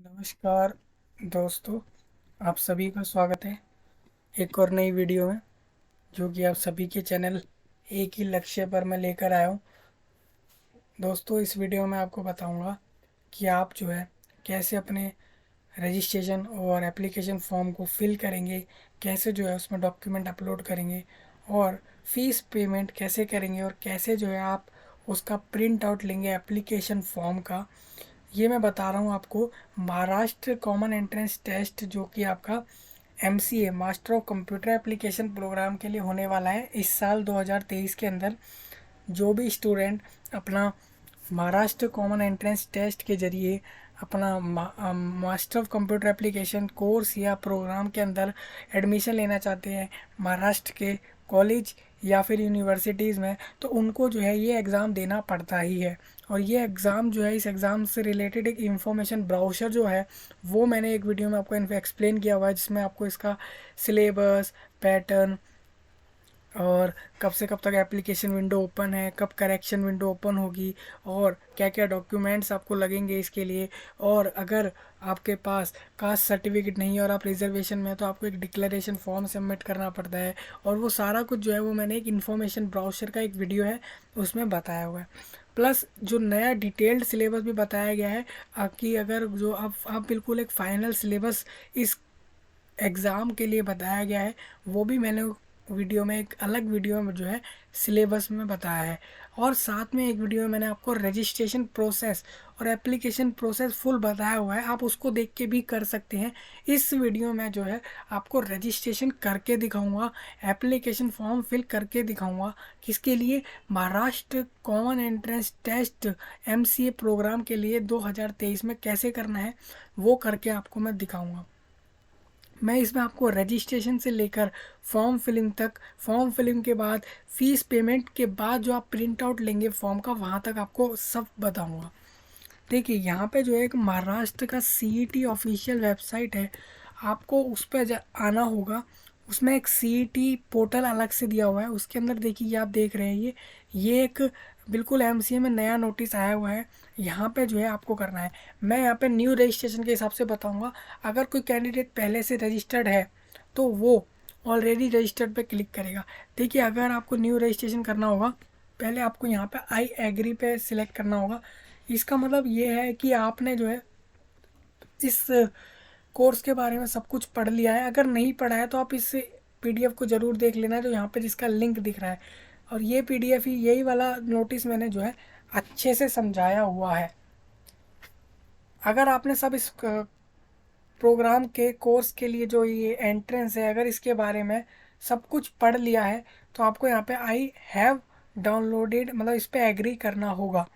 नमस्कार दोस्तों, आप सभी का स्वागत है एक और नई वीडियो में, जो कि आप सभी के चैनल एक ही लक्ष्य पर मैं लेकर आया हूँ। दोस्तों, इस वीडियो में आपको बताऊंगा कि आप जो है कैसे अपने रजिस्ट्रेशन और एप्लीकेशन फॉर्म को फिल करेंगे, कैसे जो है उसमें डॉक्यूमेंट अपलोड करेंगे और फीस पेमेंट कैसे करेंगे और कैसे जो है आप उसका प्रिंट आउट लेंगे एप्लीकेशन फॉर्म का। ये मैं बता रहा हूँ आपको महाराष्ट्र कॉमन एंट्रेंस टेस्ट, जो कि आपका MCA master of computer application program के लिए होने वाला है इस साल 2023 के अंदर। जो भी स्टूडेंट अपना महाराष्ट्र कॉमन एंट्रेंस टेस्ट के जरिए अपना master of computer application course या प्रोग्राम के अंदर एडमिशन लेना चाहते हैं महाराष्ट्र के कॉलेज या फिर यूनिवर्सिटीज़ में, तो उनको जो है ये एग्ज़ाम देना पड़ता ही है। और ये एग्ज़ाम जो है, इस एग्ज़ाम से रिलेटेड एक इंफॉर्मेशन ब्राउचर जो है वो मैंने एक वीडियो में आपको एक्सप्लेन किया हुआ है, जिसमें आपको इसका सिलेबस, पैटर्न और कब से कब तक एप्लीकेशन विंडो ओपन है, कब करेक्शन विंडो ओपन होगी और क्या क्या डॉक्यूमेंट्स आपको लगेंगे इसके लिए। और अगर आपके पास कास्ट सर्टिफिकेट नहीं है और आप रिजर्वेशन में हैं, तो आपको एक डिक्लेरेशन फॉर्म सबमिट करना पड़ता है। और वो सारा कुछ जो है वो मैंने एक इन्फॉर्मेशन ब्राउचर का एक वीडियो है उसमें बताया हुआ है। प्लस जो नया डिटेल्ड सिलेबस भी बताया गया है कि अगर जो आप बिल्कुल एक फाइनल सिलेबस इस एग्ज़ाम के लिए बताया गया है, वो भी मैंने वीडियो में, एक अलग वीडियो में जो है सिलेबस में बताया है। और साथ में एक वीडियो में मैंने आपको रजिस्ट्रेशन प्रोसेस और एप्लीकेशन प्रोसेस फुल बताया हुआ है, आप उसको देख के भी कर सकते हैं। इस वीडियो में जो है आपको रजिस्ट्रेशन करके दिखाऊंगा, एप्लीकेशन फॉर्म फिल करके दिखाऊंगा। किसके लिए? Maharashtra common entrance test MCA programme के लिए 2023 में कैसे करना है वो करके आपको मैं दिखाऊंगा। मैं इसमें आपको रजिस्ट्रेशन से लेकर फॉर्म फिलिंग तक, फॉर्म फिलिंग के बाद फीस पेमेंट के बाद जो आप प्रिंट आउट लेंगे फॉर्म का, वहाँ तक आपको सब बताऊँगा। देखिए, यहाँ पे जो है एक महाराष्ट्र का CET ऑफिशियल वेबसाइट है, आपको उस पर आना होगा। उसमें एक CET पोर्टल अलग से दिया हुआ है, उसके अंदर देखिए, ये आप देख रहे हैं, ये एक बिल्कुल MCA में नया नोटिस आया हुआ है। यहाँ पे जो है आपको करना है, मैं यहाँ पे न्यू रजिस्ट्रेशन के हिसाब से बताऊँगा। अगर कोई कैंडिडेट पहले से रजिस्टर्ड है तो वो ऑलरेडी रजिस्टर्ड पे क्लिक करेगा। देखिए, अगर आपको न्यू रजिस्ट्रेशन करना होगा, पहले आपको यहाँ पे आई एग्री पे सिलेक्ट करना होगा। इसका मतलब ये है कि आपने जो है इस कोर्स के बारे में सब कुछ पढ़ लिया है। अगर नहीं पढ़ा है तो आप इस PDF को ज़रूर देख लेना, जो यहाँ पे जिसका लिंक दिख रहा है। और ये PDF ही, यही वाला नोटिस मैंने जो है अच्छे से समझाया हुआ है। अगर आपने सब इस प्रोग्राम के कोर्स के लिए जो ये एंट्रेंस है, अगर इसके बारे में सब कुछ पढ़ लिया है, तो आपको यहाँ पे आई हैव डाउनलोडेड, मतलब इस पर एग्री करना होगा।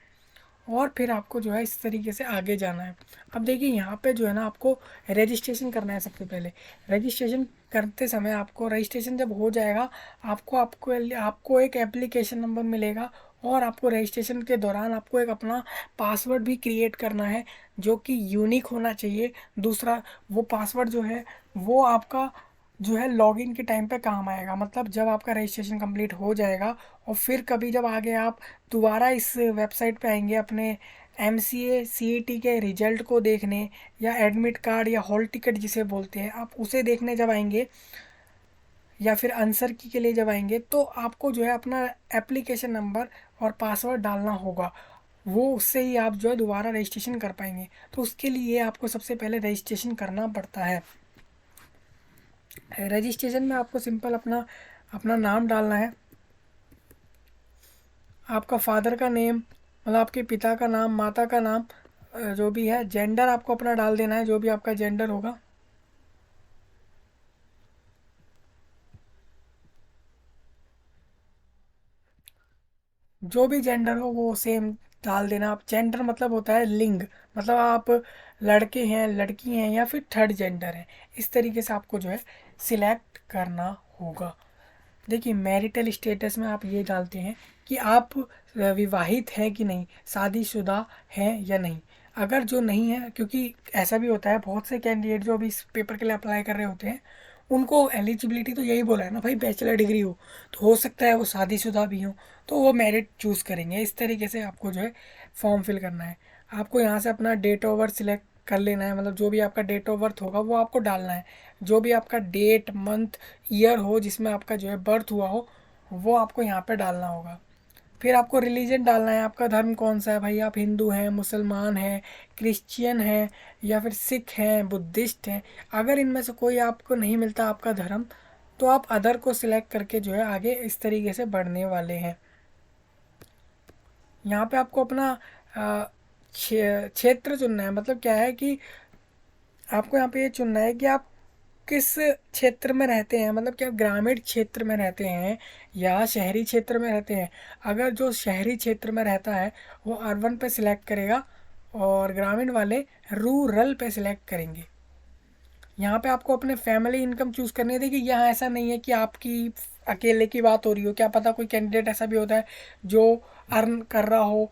और फिर आपको जो है इस तरीके से आगे जाना है। अब देखिए, यहाँ पे जो है ना आपको रजिस्ट्रेशन करना है। सबसे पहले रजिस्ट्रेशन करते समय, आपको रजिस्ट्रेशन जब हो जाएगा, आपको आपको आपको एक एप्लीकेशन नंबर मिलेगा और आपको रजिस्ट्रेशन के दौरान आपको एक अपना पासवर्ड भी क्रिएट करना है, जो कि यूनिक होना चाहिए। दूसरा, वो पासवर्ड जो है वो आपका जो है लॉगिन के टाइम पे काम आएगा, मतलब जब आपका रजिस्ट्रेशन कंप्लीट हो जाएगा और फिर कभी जब आगे आप दोबारा इस वेबसाइट पे आएंगे अपने MCA CET के रिजल्ट को देखने, या एडमिट कार्ड या हॉल टिकट जिसे बोलते हैं, आप उसे देखने जब आएंगे या फिर आंसर की के लिए जब आएंगे, तो आपको जो है अपना एप्लीकेशन नंबर और पासवर्ड डालना होगा। वो उससे ही आप जो है दोबारा रजिस्ट्रेशन कर पाएंगे। तो उसके लिए आपको सबसे पहले रजिस्ट्रेशन करना पड़ता है। रजिस्ट्रेशन में आपको सिंपल अपना अपना नाम डालना है, आपका फादर का नेम, मतलब आपके पिता का नाम, माता का नाम, जो भी है। जेंडर आपको अपना डाल देना है, जो भी आपका जेंडर होगा। जो भी जेंडर हो वो सेम डाल देना। आप जेंडर मतलब होता है लिंग, मतलब आप लड़के हैं, लड़की हैं, या फिर थर्ड जेंडर है। इस तरीके से आपको जो है सिलेक्ट करना होगा। देखिए, मैरिटल स्टेटस में आप ये डालते हैं कि आप विवाहित हैं कि नहीं, शादीशुदा हैं या नहीं। अगर जो नहीं है, क्योंकि ऐसा भी होता है, बहुत से कैंडिडेट जो अभी इस पेपर के लिए अप्लाई कर रहे होते हैं, उनको एलिजिबिलिटी तो यही बोला है ना भाई, बैचलर डिग्री हो, तो हो सकता है वो शादीशुदा भी हो, तो वो मेरिट चूज़ करेंगे। इस तरीके से आपको जो है फॉर्म फिल करना है। आपको यहाँ से अपना डेट ऑफ बर्थ सिलेक्ट कर लेना है। मतलब जो भी आपका डेट ऑफ बर्थ होगा वो आपको डालना है। जो भी आपका डेट मंथ ईयर हो जिसमें आपका जो है बर्थ हुआ हो वो आपको यहाँ पे डालना होगा। फिर आपको रिलीजन डालना है, आपका धर्म कौन सा है भाई, आप हिंदू हैं, मुसलमान हैं, क्रिश्चियन हैं, या फिर सिख हैं, बुद्धिस्ट हैं। अगर इनमें से कोई आपको नहीं मिलता आपका धर्म, तो आप अदर को सिलेक्ट करके जो है आगे इस तरीके से बढ़ने वाले हैं। यहाँ पे आपको अपना क्षेत्र चुनना है। मतलब क्या है कि आपको यहाँ पे ये चुनना है कि आप किस क्षेत्र में रहते हैं। मतलब कि आप ग्रामीण क्षेत्र में रहते हैं या शहरी क्षेत्र में रहते हैं। अगर जो शहरी क्षेत्र में रहता है वो अर्बन पे सिलेक्ट करेगा और ग्रामीण वाले रूरल पे सिलेक्ट करेंगे। यहाँ पे आपको अपने फैमिली इनकम चूज़ करनी है। देखिए यहाँ ऐसा नहीं है कि आपकी अकेले की बात हो रही हो, क्या पता कोई कैंडिडेट ऐसा भी होता है जो अर्न कर रहा हो।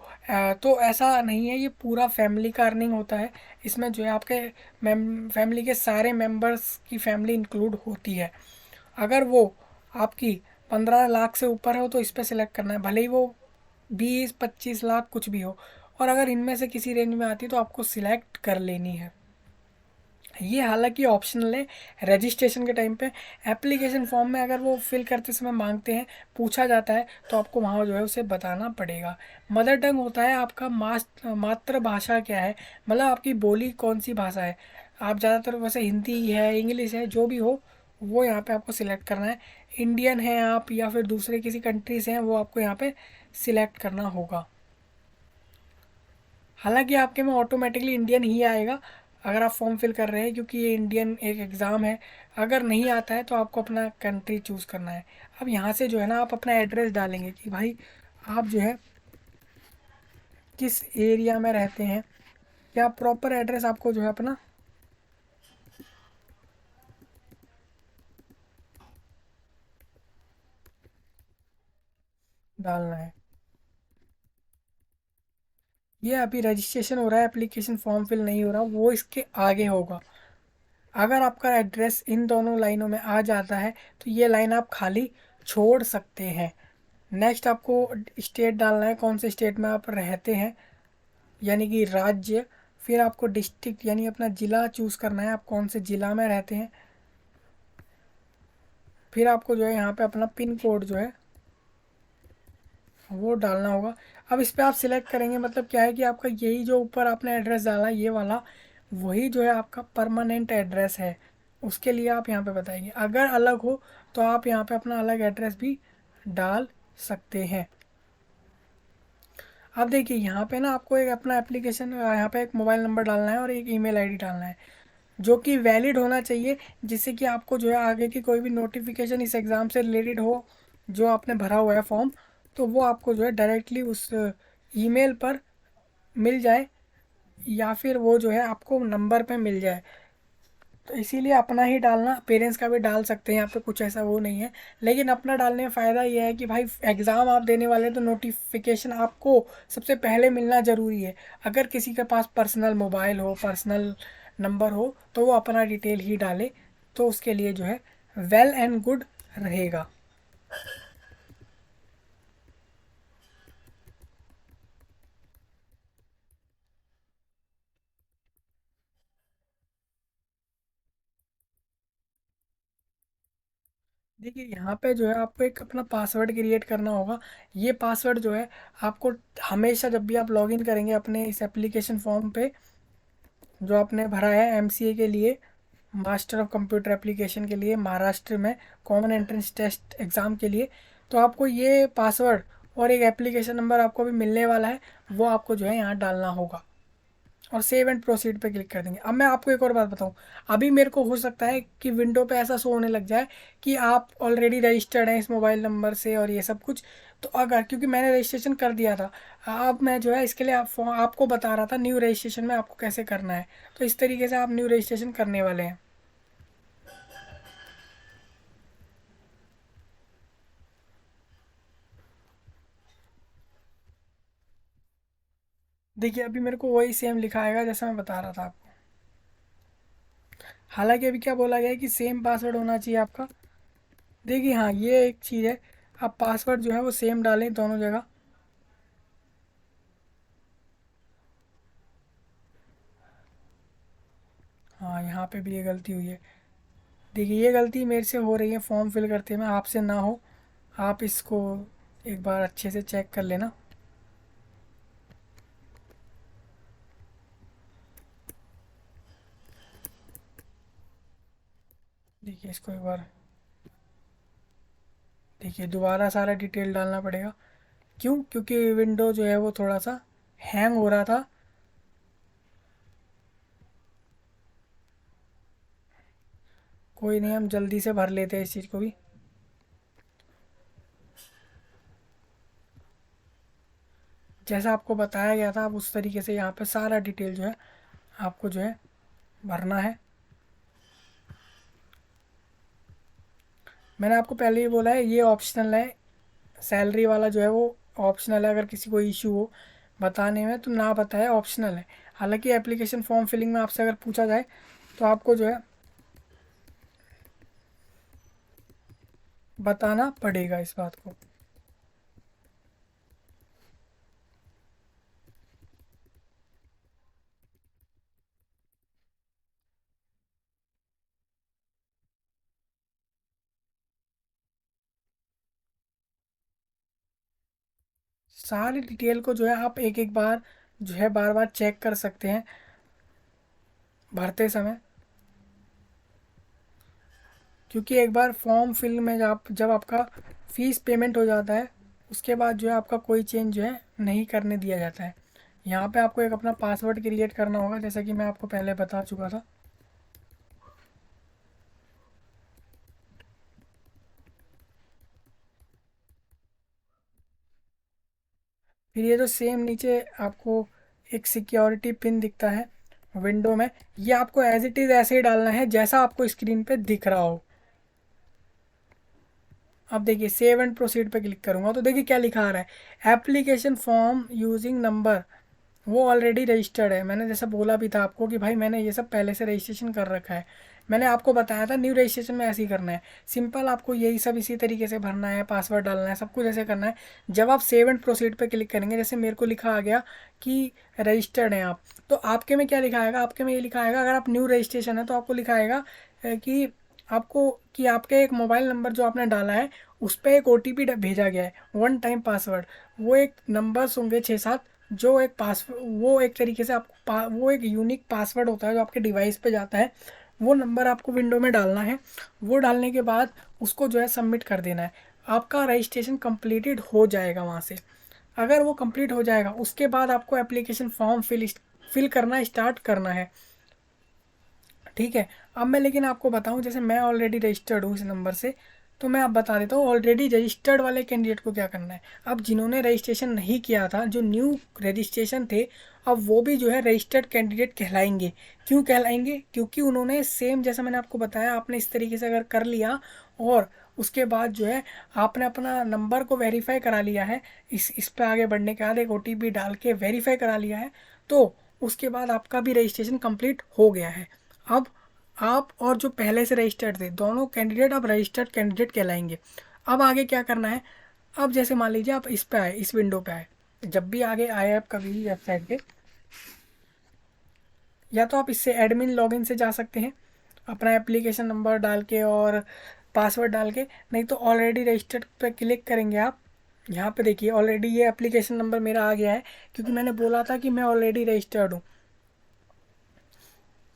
तो ऐसा नहीं है, ये पूरा फैमिली का अर्निंग होता है। इसमें जो है आपके फैमिली के सारे मेंबर्स की फैमिली इंक्लूड होती है। अगर वो आपकी 15 लाख से ऊपर हो तो इस पर सिलेक्ट करना है, भले ही वो 20-25 लाख कुछ भी हो। और अगर इनमें से किसी रेंज में आती है तो आपको सिलेक्ट कर लेनी है। ये हालांकि ऑप्शनल है रजिस्ट्रेशन के टाइम पे। एप्लीकेशन फॉर्म में अगर वो फिल करते समय मांगते हैं, पूछा जाता है, तो आपको वहाँ जो है उसे बताना पड़ेगा। मदर टंग होता है आपका मातृभाषा क्या है, मतलब आपकी बोली कौन सी भाषा है। आप ज़्यादातर वैसे हिंदी है, इंग्लिश है, जो भी हो वो यहाँ पे आपको सिलेक्ट करना है। इंडियन है आप या फिर दूसरे किसी कंट्री से हैं वो आपको यहाँ पे सिलेक्ट करना होगा। हालांकि आपके में ऑटोमेटिकली इंडियन ही आएगा अगर आप फॉर्म फिल कर रहे हैं, क्योंकि ये इंडियन एक एग्ज़ाम है। अगर नहीं आता है तो आपको अपना कंट्री चूज़ करना है। अब यहाँ से जो है ना आप अपना एड्रेस डालेंगे कि भाई आप जो है किस एरिया में रहते हैं, या प्रॉपर एड्रेस आपको जो है अपना डालना है। ये अभी रजिस्ट्रेशन हो रहा है, एप्लीकेशन फॉर्म फिल नहीं हो रहा, वो इसके आगे होगा। अगर आपका एड्रेस इन दोनों लाइनों में आ जाता है तो ये लाइन आप खाली छोड़ सकते हैं। नेक्स्ट आपको स्टेट डालना है, कौन से स्टेट में आप रहते हैं, यानी कि राज्य। फिर आपको डिस्ट्रिक्ट यानी अपना ज़िला चूज़ करना है, आप कौन से ज़िला में रहते हैं। फिर आपको जो है यहाँ पे अपना पिन कोड जो है वो डालना होगा। अब इस पर आप सिलेक्ट करेंगे, मतलब क्या है कि आपका यही जो ऊपर आपने एड्रेस डाला ये वाला, वही जो है आपका परमानेंट एड्रेस है। उसके लिए आप यहाँ पे बताएंगे। अगर अलग हो तो आप यहाँ पे अपना अलग एड्रेस भी डाल सकते हैं। अब देखिए यहाँ पे ना आपको एक अपना एप्लीकेशन, यहाँ पे एक मोबाइल नंबर डालना है और एक ईमेल आईडी डालना है जो कि वैलिड होना चाहिए, जिससे कि आपको जो है आगे की कोई भी नोटिफिकेशन इस एग्ज़ाम से रिलेटेड हो जो आपने भरा हुआ है फॉर्म, तो वो आपको जो है डायरेक्टली उस ईमेल पर मिल जाए, या फिर वो जो है आपको नंबर पे मिल जाए। तो इसीलिए अपना ही डालना, पेरेंट्स का भी डाल सकते हैं, यहाँ पे कुछ ऐसा वो नहीं है। लेकिन अपना डालने में फ़ायदा ये है कि भाई एग्ज़ाम आप देने वाले हैं तो नोटिफिकेशन आपको सबसे पहले मिलना ज़रूरी है। अगर किसी के पास पर्सनल मोबाइल हो, पर्सनल नंबर हो, तो वो अपना डिटेल ही डाले, तो उसके लिए जो है वेल एंड गुड रहेगा। देखिए यहाँ पे जो है आपको एक अपना पासवर्ड क्रिएट करना होगा। ये पासवर्ड जो है आपको हमेशा जब भी आप लॉगिन करेंगे अपने इस एप्लीकेशन फॉर्म पे जो आपने भरा है एमसीए के लिए, मास्टर ऑफ कंप्यूटर एप्लीकेशन के लिए महाराष्ट्र में, कॉमन एंट्रेंस टेस्ट एग्ज़ाम के लिए, तो आपको ये पासवर्ड और एक एप्लीकेशन नंबर आपको भी मिलने वाला है, वो आपको जो है यहाँ डालना होगा और सेव एंड प्रोसीड पे क्लिक कर देंगे। अब मैं आपको एक और बात बताऊँ, अभी मेरे को हो सकता है कि विंडो पे ऐसा शो होने लग जाए कि आप ऑलरेडी रजिस्टर्ड हैं इस मोबाइल नंबर से और ये सब कुछ। तो अगर, क्योंकि मैंने रजिस्ट्रेशन कर दिया था, अब मैं जो है इसके लिए आपको बता रहा था न्यू रजिस्ट्रेशन में आपको कैसे करना है। तो इस तरीके से आप न्यू रजिस्ट्रेशन करने वाले हैं। देखिए अभी मेरे को वही सेम लिखा आएगा जैसा मैं बता रहा था आपको। हालांकि अभी क्या बोला गया है कि सेम पासवर्ड होना चाहिए आपका। देखिए हाँ ये एक चीज़ है, आप पासवर्ड जो है वो सेम डालें दोनों जगह। हाँ, यहाँ पे भी ये गलती हुई है। देखिए, ये गलती मेरे से हो रही है फॉर्म फिल करते में, आपसे ना हो। आप इसको एक बार अच्छे से चेक कर लेना। देखिए इसको एक बार, देखिए दोबारा सारा डिटेल डालना पड़ेगा। क्यों? क्योंकि विंडो जो है वो थोड़ा सा हैंग हो रहा था। कोई नहीं, हम जल्दी से भर लेते हैं इस चीज़ को भी। जैसा आपको बताया गया था, आप उस तरीके से यहाँ पे सारा डिटेल जो है आपको जो है भरना है। मैंने आपको पहले ही बोला है, ये ऑप्शनल है। सैलरी वाला जो है वो ऑप्शनल है। अगर किसी को इशू हो बताने में तो ना बताए, ऑप्शनल है। हालांकि एप्लीकेशन फॉर्म फिलिंग में आपसे अगर पूछा जाए तो आपको जो है बताना पड़ेगा इस बात को। सारी डिटेल को जो है आप एक एक बार जो है बार बार चेक कर सकते हैं भरते समय। क्योंकि एक बार फॉर्म फिल में जब आपका फ़ीस पेमेंट हो जाता है, उसके बाद जो है आपका कोई चेंज जो है नहीं करने दिया जाता है। यहाँ पे आपको एक अपना पासवर्ड क्रिएट करना होगा, जैसा कि मैं आपको पहले बता चुका था। फिर ये जो सेम नीचे आपको एक सिक्योरिटी पिन दिखता है विंडो में, ये आपको एज इट इज़ ऐसे ही डालना है जैसा आपको स्क्रीन पे दिख रहा हो। अब देखिए, सेव एंड प्रोसीड पे क्लिक करूंगा तो देखिए क्या लिखा आ रहा है, एप्लीकेशन फॉर्म यूजिंग नंबर वो ऑलरेडी रजिस्टर्ड है। मैंने जैसा बोला भी था आपको कि भाई मैंने ये सब पहले से रजिस्ट्रेशन कर रखा है। मैंने आपको बताया था न्यू रजिस्ट्रेशन में ऐसे ही करना है। सिंपल आपको यही सब इसी तरीके से भरना है, पासवर्ड डालना है, सब कुछ ऐसे करना है। जब आप सेव एंड प्रोसीड पे क्लिक करेंगे, जैसे मेरे को लिखा आ गया कि रजिस्टर्ड हैं आप, तो आपके में क्या लिखा आएगा, आपके में ये लिखा आएगा, अगर आप न्यू रजिस्ट्रेशन है तो आपको लिखा आएगा कि आपको कि आपके एक मोबाइल नंबर जो आपने डाला है उस पर एक OTP भेजा गया है, वन टाइम पासवर्ड। वो एक नंबर्स होंगे 6-7, जो एक पासवर्ड, वो एक तरीके से आपको वो एक यूनिक पासवर्ड होता है जो आपके डिवाइस पे जाता है। वो नंबर आपको विंडो में डालना है। वो डालने के बाद उसको जो है सबमिट कर देना है। आपका रजिस्ट्रेशन कंप्लीटेड हो जाएगा वहाँ से। अगर वो कंप्लीट हो जाएगा उसके बाद आपको एप्लीकेशन फॉर्म फिल करना स्टार्ट करना है। ठीक है। अब मैं लेकिन आपको बताऊं, जैसे मैं ऑलरेडी रजिस्टर्ड हूँ इस नंबर से, तो मैं आप बता देता हूँ ऑलरेडी रजिस्टर्ड वाले कैंडिडेट को क्या करना है। अब जिन्होंने रजिस्ट्रेशन नहीं किया था, जो न्यू रजिस्ट्रेशन थे, अब वो भी जो है रजिस्टर्ड कैंडिडेट कहलाएंगे। क्यों कहलाएंगे? क्योंकि उन्होंने सेम जैसा मैंने आपको बताया, आपने इस तरीके से अगर कर लिया और उसके बाद जो है आपने अपना नंबर को वेरीफाई करा लिया है, इस पे आगे बढ़ने के बाद एक OTP डाल के वेरीफाई करा लिया है, तो उसके बाद आपका भी रजिस्ट्रेशन कंप्लीट हो गया है। अब आप और जो पहले से रजिस्टर्ड थे दोनों कैंडिडेट अब रजिस्टर्ड कैंडिडेट कहलाएंगे। अब आगे क्या करना है, अब जैसे मान लीजिए आप इस पे आए, इस विंडो पे आए, जब भी आगे आए आप कभी भी वेबसाइट पे, या तो आप इससे एडमिन लॉगिन से जा सकते हैं अपना एप्लीकेशन नंबर डाल के और पासवर्ड डाल के, नहीं तो ऑलरेडी रजिस्टर्ड पे क्लिक करेंगे आप। यहाँ पे देखिए ऑलरेडी ये एप्लीकेशन नंबर मेरा आ गया है, क्योंकि मैंने बोला था कि मैं ऑलरेडी रजिस्टर्ड हूँ।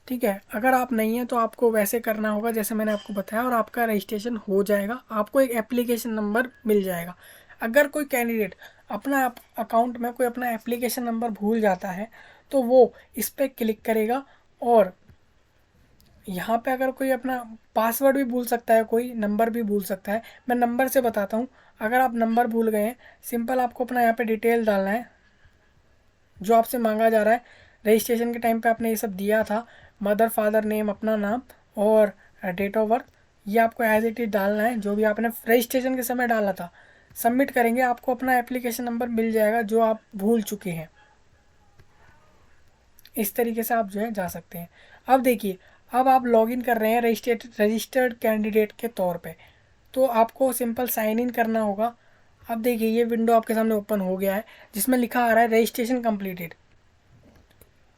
ठीक है। अगर आप नहीं हैं तो आपको वैसे करना होगा जैसे मैंने आपको बताया, और आपका रजिस्ट्रेशन हो जाएगा, आपको एक एप्लीकेशन नंबर मिल जाएगा। अगर कोई कैंडिडेट अपना अकाउंट में कोई अपना एप्लीकेशन नंबर भूल जाता है तो वो इस पर क्लिक करेगा, और यहाँ पे अगर कोई अपना पासवर्ड भी भूल सकता है, कोई नंबर भी भूल सकता है। मैं नंबर से बताता हूँ। अगर आप नंबर भूल गए हैं, सिंपल आपको अपना यहाँ पे डिटेल डालना है जो आपसे मांगा जा रहा है। रजिस्ट्रेशन के टाइम पे आपने ये सब दिया था, मदर फादर नेम, अपना नाम और डेट ऑफ बर्थ, ये आपको एज इट इज डालना है जो भी आपने रजिस्ट्रेशन के समय डाला था। सबमिट करेंगे, आपको अपना एप्लीकेशन नंबर मिल जाएगा जो आप भूल चुके हैं। इस तरीके से आप जो है जा सकते हैं। अब देखिए, अब आप लॉगिन कर रहे हैं रजिस्टर्ड कैंडिडेट के तौर पे, तो आपको सिंपल साइन इन करना होगा। अब देखिए ये विंडो आपके सामने ओपन हो गया है जिसमें लिखा आ रहा है रजिस्ट्रेशन कंप्लीटेड।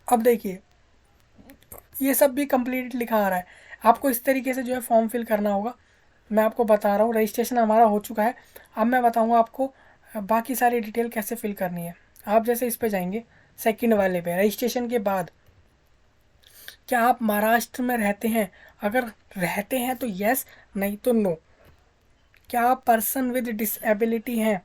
अब देखिए ये सब भी कंप्लीट लिखा आ रहा है। आपको इस तरीके से जो है फॉर्म फिल करना होगा। मैं आपको बता रहा हूँ, रजिस्ट्रेशन हमारा हो चुका है। अब मैं बताऊँगा आपको बाकी सारी डिटेल कैसे फिल करनी है। आप जैसे इस पे जाएंगे सेकंड वाले पे, रजिस्ट्रेशन के बाद क्या आप महाराष्ट्र में रहते हैं? अगर रहते हैं तो यस, नहीं तो नो। क्या आप पर्सन विद डिसेबिलिटी हैं?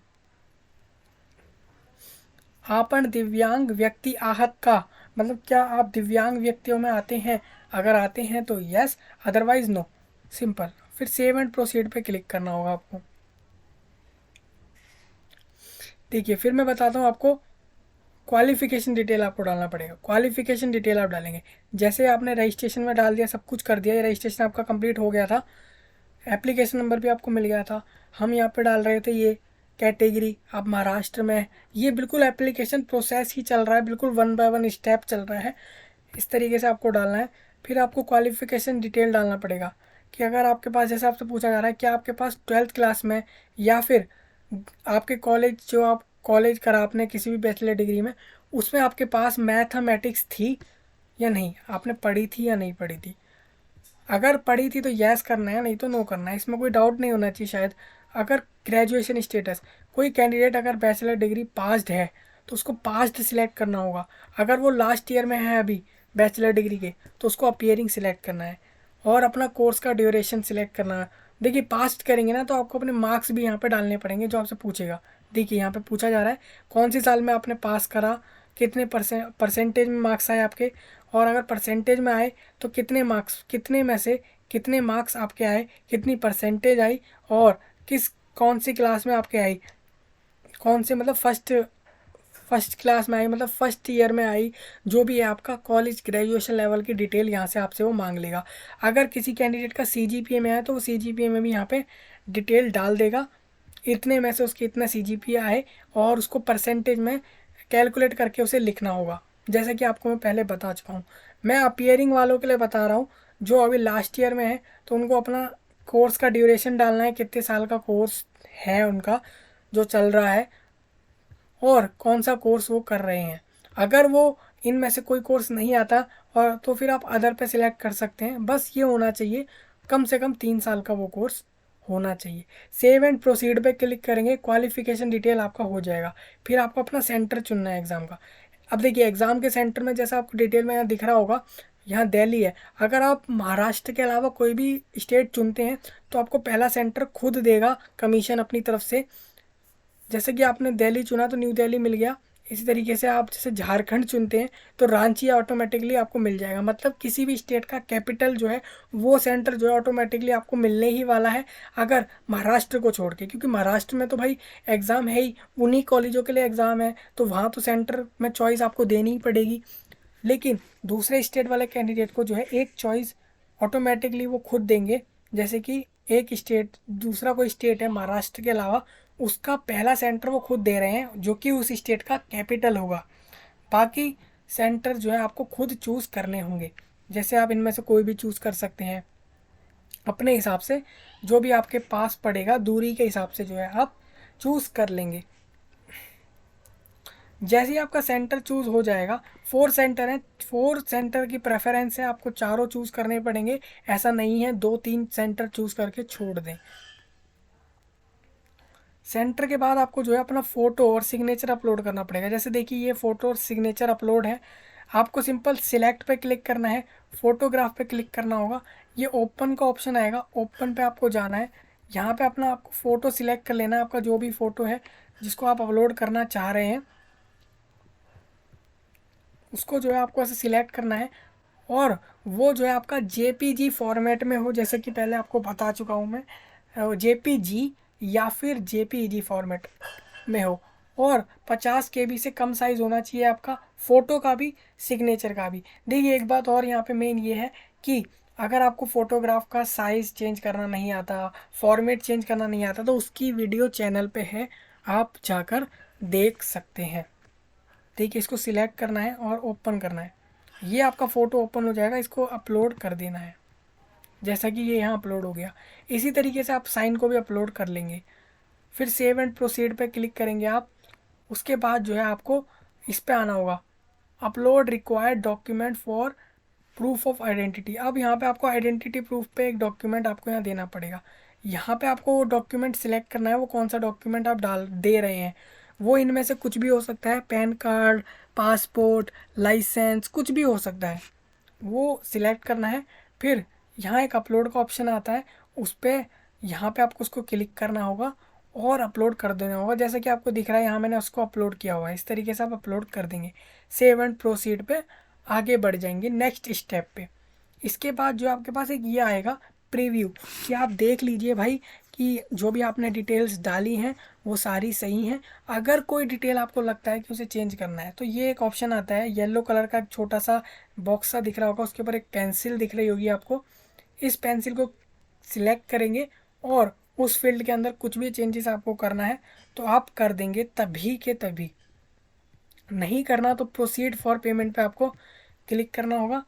आपन दिव्यांग व्यक्ति आहत का, मतलब क्या आप दिव्यांग व्यक्तियों में आते हैं? अगर आते हैं तो यस, अदरवाइज नो। सिंपल। फिर सेव एंड प्रोसीड पे क्लिक करना होगा आपको। देखिए फिर मैं बताता हूँ आपको, क्वालिफिकेशन डिटेल आपको डालना पड़ेगा। क्वालिफिकेशन डिटेल आप डालेंगे, जैसे आपने रजिस्ट्रेशन में डाल दिया, सब कुछ कर दिया, ये रजिस्ट्रेशन आपका कंप्लीट हो गया था, एप्लीकेशन नंबर भी आपको मिल गया था। हम यहाँ पे डाल रहे थे ये कैटेगरी, आप महाराष्ट्र में, ये बिल्कुल एप्लीकेशन प्रोसेस ही चल रहा है, बिल्कुल वन बाय वन स्टेप चल रहा है। इस तरीके से आपको डालना है। फिर आपको क्वालिफिकेशन डिटेल डालना पड़ेगा कि अगर आपके पास, जैसे आपसे पूछा जा रहा है कि आपके पास 12th क्लास में या फिर आपके कॉलेज, जो आप कॉलेज करा आपने किसी भी बैचलर डिग्री में, उसमें आपके पास मैथमेटिक्स थी या नहीं, आपने पढ़ी थी या नहीं पढ़ी थी। अगर पढ़ी थी तो यस करना है, नहीं तो नो करना है। इसमें कोई डाउट नहीं होना चाहिए शायद। अगर ग्रेजुएशन स्टेटस, कोई कैंडिडेट अगर बैचलर डिग्री पास्ड है तो उसको पास्ड सिलेक्ट करना होगा। अगर वो लास्ट ईयर में है अभी बैचलर डिग्री के, तो उसको अपीयरिंग सिलेक्ट करना है और अपना कोर्स का ड्यूरेशन सिलेक्ट करना है। देखिए पास्ट करेंगे ना तो आपको अपने मार्क्स भी यहाँ पे डालने पड़ेंगे जो आपसे पूछेगा। देखिए यहाँ पे पूछा जा रहा है कौन सी साल में आपने पास करा, कितने परसेंटेज में मार्क्स आए आपके, और अगर परसेंटेज में आए तो कितने मार्क्स, कितने में से कितने मार्क्स आपके आए, कितनी परसेंटेज आई, और किस कौन सी क्लास में आपके आई, कौन से मतलब फर्स्ट फर्स्ट क्लास में आई, मतलब फर्स्ट ईयर में आई। जो भी है आपका कॉलेज ग्रेजुएशन लेवल की डिटेल यहाँ से आपसे वो मांग लेगा। अगर किसी कैंडिडेट का सीजीपीए में आया तो वो सीजीपीए में भी यहाँ पे डिटेल डाल देगा, इतने में से उसके इतना सीजीपीए आए, और उसको परसेंटेज में कैलकुलेट करके उसे लिखना होगा। जैसे कि आपको मैं पहले बता चुका हूँ। मैं अपीयरिंग वालों के लिए बता रहा हूँ जो अभी लास्ट ईयर में है, तो उनको अपना कोर्स का ड्यूरेशन डालना है, कितने साल का कोर्स है उनका जो चल रहा है, और कौन सा कोर्स वो कर रहे हैं। अगर वो इनमें से कोई कोर्स नहीं आता और तो फिर आप अदर पे सिलेक्ट कर सकते हैं। बस ये होना चाहिए कम से कम 3 साल का वो कोर्स होना चाहिए। सेव एंड प्रोसीड पे क्लिक करेंगे, क्वालिफिकेशन डिटेल आपका हो जाएगा। फिर आपको अपना सेंटर चुनना है एग्ज़ाम का। अब देखिए एग्ज़ाम के सेंटर में जैसा आपको डिटेल में यहाँ दिख रहा होगा, यहाँ दिल्ली है। अगर आप महाराष्ट्र के अलावा कोई भी स्टेट चुनते हैं तो आपको पहला सेंटर खुद देगा कमीशन अपनी तरफ से। जैसे कि आपने दिल्ली चुना तो न्यू दिल्ली मिल गया। इसी तरीके से आप जैसे झारखंड चुनते हैं तो रांची ऑटोमेटिकली आपको मिल जाएगा। मतलब किसी भी स्टेट का कैपिटल जो है वो सेंटर जो है ऑटोमेटिकली आपको मिलने ही वाला है, अगर महाराष्ट्र को छोड़ के। क्योंकि महाराष्ट्र में तो भाई एग्ज़ाम है ही, उन्हीं कॉलेजों के लिए एग्ज़ाम है, तो वहाँ तो सेंटर में चॉइस आपको देनी ही पड़ेगी। लेकिन दूसरे स्टेट वाले कैंडिडेट को जो है एक चॉइस ऑटोमेटिकली वो खुद देंगे। जैसे कि एक स्टेट, दूसरा कोई स्टेट है महाराष्ट्र के अलावा, उसका पहला सेंटर वो खुद दे रहे हैं जो कि उस स्टेट का कैपिटल होगा। बाकी सेंटर जो है आपको खुद चूज़ करने होंगे। जैसे आप इनमें से कोई भी चूज़ कर सकते हैं अपने हिसाब से, जो भी आपके पास पड़ेगा दूरी के हिसाब से जो है आप चूज़ कर लेंगे। जैसे ही आपका सेंटर चूज़ हो जाएगा, 4 सेंटर हैं, 4 सेंटर की प्रेफरेंस है, आपको चारों चूज़ करने पड़ेंगे। ऐसा नहीं है 2-3 सेंटर चूज़ करके छोड़ दें। सेंटर के बाद आपको जो है अपना फ़ोटो और सिग्नेचर अपलोड करना पड़ेगा। जैसे देखिए ये फ़ोटो और सिग्नेचर अपलोड है। आपको सिंपल सिलेक्ट पे क्लिक करना है, फ़ोटोग्राफ पे क्लिक करना होगा, ये ओपन का ऑप्शन आएगा, ओपन पे आपको जाना है। यहाँ पे अपना आपको फ़ोटो सिलेक्ट कर लेना है, आपका जो भी फ़ोटो है जिसको आप अपलोड करना चाह रहे हैं उसको जो है आपको ऐसे सिलेक्ट करना है, और वो जो है आपका जेपीजी फॉर्मेट में हो, जैसे कि पहले आपको बता चुका हूँ मैं, जेपीजी या फिर जेपीईजी फॉर्मेट में हो, और 50 KB से कम साइज़ होना चाहिए आपका, फ़ोटो का भी सिग्नेचर का भी। देखिए एक बात और यहाँ पे मेन ये है कि अगर आपको फ़ोटोग्राफ का साइज़ चेंज करना नहीं आता, फॉर्मेट चेंज करना नहीं आता, तो उसकी वीडियो चैनल पे है, आप जाकर देख सकते हैं। ठीक है, इसको सिलेक्ट करना है और ओपन करना है। ये आपका फ़ोटो ओपन हो जाएगा, इसको अपलोड कर देना है। जैसा कि ये यहाँ अपलोड हो गया, इसी तरीके से आप साइन को भी अपलोड कर लेंगे। फिर सेव एंड प्रोसीड पे क्लिक करेंगे आप। उसके बाद जो है आपको इस पे आना होगा, upload required document for proof of identity. अब यहाँ पे आपको आइडेंटिटी प्रूफ पे एक डॉक्यूमेंट आपको यहाँ देना पड़ेगा। यहाँ पे आपको वो डॉक्यूमेंट सिलेक्ट करना है, वो कौन सा डॉक्यूमेंट आप डाल दे रहे हैं। वो इनमें से कुछ भी हो सकता है, पैन कार्ड, पासपोर्ट, लाइसेंस, कुछ भी हो सकता है। वो सिलेक्ट करना है। फिर यहाँ एक अपलोड का ऑप्शन आता है, उस पर यहाँ पे आपको उसको क्लिक करना होगा और अपलोड कर देना होगा। जैसे कि आपको दिख रहा है यहाँ मैंने उसको अपलोड किया हुआ है, इस तरीके से आप अपलोड कर देंगे। सेव एंड प्रोसीड पे आगे बढ़ जाएंगे नेक्स्ट स्टेप पे। इसके बाद जो आपके पास एक ये आएगा प्रीव्यू, कि आप देख लीजिए भाई कि जो भी आपने डिटेल्स डाली हैं वो सारी सही हैं। अगर कोई डिटेल आपको लगता है कि उसे चेंज करना है तो ये एक ऑप्शन आता है, येलो कलर का एक छोटा सा बॉक्स सा दिख रहा होगा, उसके ऊपर एक पेंसिल दिख रही होगी आपको। इस पेंसिल को सिलेक्ट करेंगे और उस फील्ड के अंदर कुछ भी चेंजेस आपको करना है तो आप कर देंगे तभी के तभी। नहीं करना तो प्रोसीड फॉर पेमेंट पे आपको क्लिक करना होगा,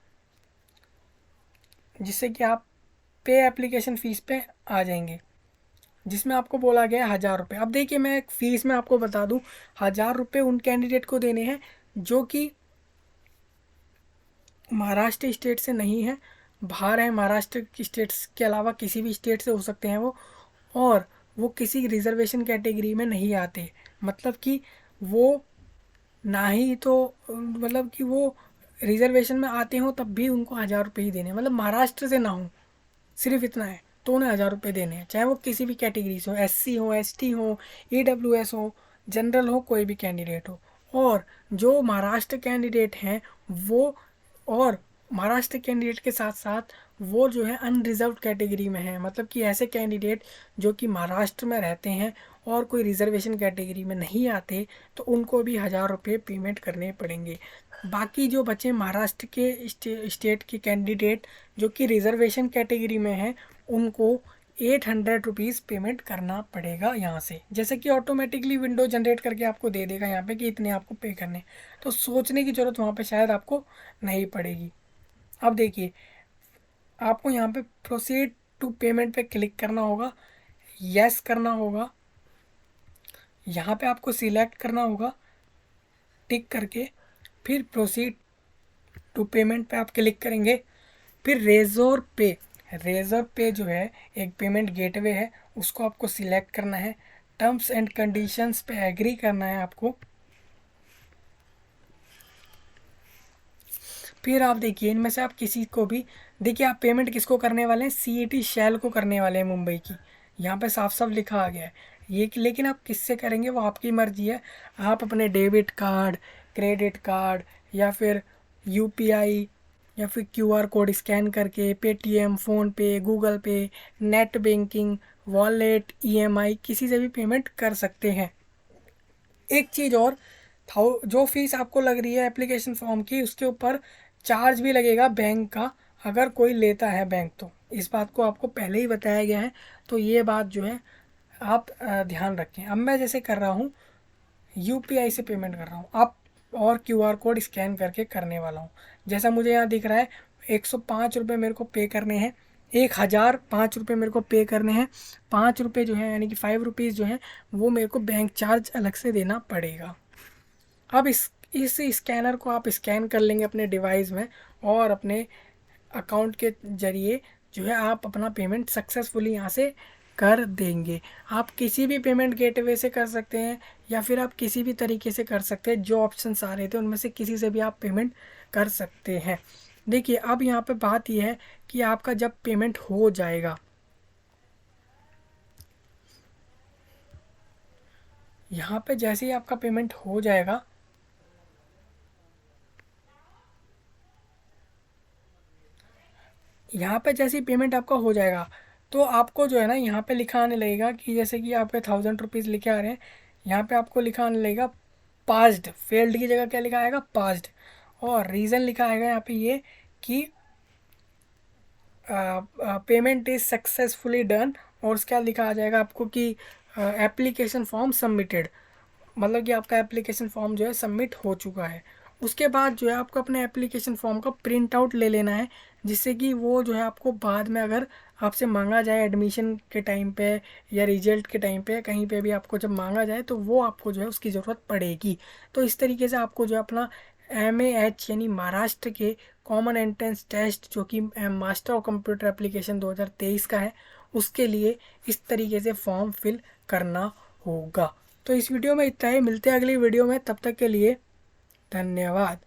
जिससे कि आप पे एप्लीकेशन फ़ीस पे आ जाएंगे, जिसमें आपको बोला गया है 1000 रुपये। अब देखिए मैं एक फ़ीस में आपको बता दूं, 1000 रुपये उन कैंडिडेट को देने हैं जो कि महाराष्ट्र स्टेट से नहीं है, बाहर है। महाराष्ट्र की स्टेट्स के अलावा किसी भी स्टेट से हो सकते हैं वो, और वो किसी रिजर्वेशन कैटेगरी में नहीं आते। मतलब कि वो ना ही तो मतलब कि वो रिजर्वेशन में आते हों तब भी उनको 1000 रुपये ही देने हैं। मतलब महाराष्ट्र से ना हो, सिर्फ इतना है तो उन्हें 1000 रुपये देने हैं, चाहे वो किसी भी कैटेगरी से हो, SC हो, ST हो, EWS हो, जनरल हो, कोई भी कैंडिडेट हो। और जो महाराष्ट्र कैंडिडेट हैं वो, और महाराष्ट्र कैंडिडेट के साथ साथ वो जो है अनरिजर्व कैटेगरी में है। मतलब कि ऐसे कैंडिडेट जो कि महाराष्ट्र में रहते हैं और कोई रिजर्वेशन कैटेगरी में नहीं आते, तो उनको भी 1000 रुपये पेमेंट करने पड़ेंगे। बाकी जो बचे महाराष्ट्र के स्टेट के कैंडिडेट जो कि रिजर्वेशन कैटेगरी में हैं, उनको 800 रुपीज़ पेमेंट करना पड़ेगा यहाँ से। जैसे कि ऑटोमेटिकली विंडो जनरेट करके आपको दे देगा यहाँ पे कि इतने आपको पे करने, तो सोचने की ज़रूरत वहाँ पे शायद आपको नहीं पड़ेगी। अब देखिए आपको यहाँ पे प्रोसीड टू पेमेंट पे क्लिक करना होगा, यस करना होगा। यहाँ पे आपको सिलेक्ट करना होगा टिक करके, फिर प्रोसीड टू पेमेंट पे आप क्लिक करेंगे। फिर रेज़र पे जो है एक पेमेंट गेटवे है, उसको आपको सिलेक्ट करना है। टर्म्स एंड कंडीशंस पे एग्री करना है आपको। फिर आप देखिए इनमें से आप किसी को भी, देखिए आप पेमेंट किसको करने वाले हैं, CET शैल को करने वाले हैं, मुंबई की। यहाँ पे साफ साफ लिखा आ गया है ये, लेकिन आप किससे करेंगे वो आपकी मर्जी है। आप अपने डेबिट कार्ड, क्रेडिट कार्ड, या फिर UPI, या फिर QR कोड स्कैन करके, पेटीएम, फ़ोनपे, गूगल पे, नेट बैंकिंग, वॉलेट, EMI, किसी से भी पेमेंट कर सकते हैं। एक चीज़ और, जो फीस आपको लग रही है एप्लीकेशन फॉर्म की, उसके ऊपर चार्ज भी लगेगा बैंक का, अगर कोई लेता है बैंक तो। इस बात को आपको पहले ही बताया गया है, तो ये बात जो है आप ध्यान रखें। अब मैं जैसे कर रहा हूँ UPI से पेमेंट कर रहा हूँ, आप और QR कोड स्कैन करके करने वाला हूँ। जैसा मुझे यहाँ दिख रहा है 105 रुपये मेरे को पे करने हैं, 1005 रुपये मेरे को पे करने हैं। 5 रुपये जो है यानी कि 5 रुपीज़ जो है वो मेरे को बैंक चार्ज अलग से देना पड़ेगा। अब इस स्कैनर को आप स्कैन कर लेंगे अपने डिवाइस में, और अपने अकाउंट के ज़रिए जो है आप अपना पेमेंट सक्सेसफुली यहाँ से कर देंगे। आप किसी भी पेमेंट गेटवे से कर सकते हैं, या फिर आप किसी भी तरीके से कर सकते हैं। जो ऑप्शंस आ रहे थे उनमें से किसी से भी आप पेमेंट कर सकते हैं। देखिए अब यहाँ पे बात यह है कि आपका जब पेमेंट हो जाएगा, यहाँ पे जैसे ही आपका पेमेंट हो जाएगा, यहाँ पे जैसे ही पेमेंट आपका हो जाएगा तो आपको जो है ना यहाँ पे लिखा आने लगेगा कि जैसे कि आपके 1000 रुपीज़ लिखे आ रहे हैं, यहाँ पे आपको लिखा आने लगेगा पास्ड। फेल्ड की जगह क्या लिखा आएगा, पास्ड। और रीज़न लिखा आएगा यहाँ पे ये कि पेमेंट इज़ सक्सेसफुली डन। और उसके बाद लिखा आ जाएगा आपको कि एप्लीकेशन फॉर्म सबमिटेड, मतलब कि आपका एप्लीकेशन फॉर्म जो है सबमिट हो चुका है। उसके बाद जो है आपको अपने एप्लीकेशन फॉर्म का प्रिंट आउट ले लेना है, जिससे कि वो जो है आपको बाद में अगर आपसे मांगा जाए एडमिशन के टाइम पे या रिजल्ट के टाइम पे, कहीं पे भी आपको जब मांगा जाए तो वो आपको जो है उसकी ज़रूरत पड़ेगी। तो इस तरीके से आपको जो है अपना MAH यानी महाराष्ट्र के कॉमन एंट्रेंस टेस्ट जो कि मास्टर ऑफ कंप्यूटर एप्लीकेशन 2023 का है, उसके लिए इस तरीके से फॉर्म फिल करना होगा। तो इस वीडियो में इतना ही, मिलते हैं अगली वीडियो में, तब तक के लिए धन्यवाद।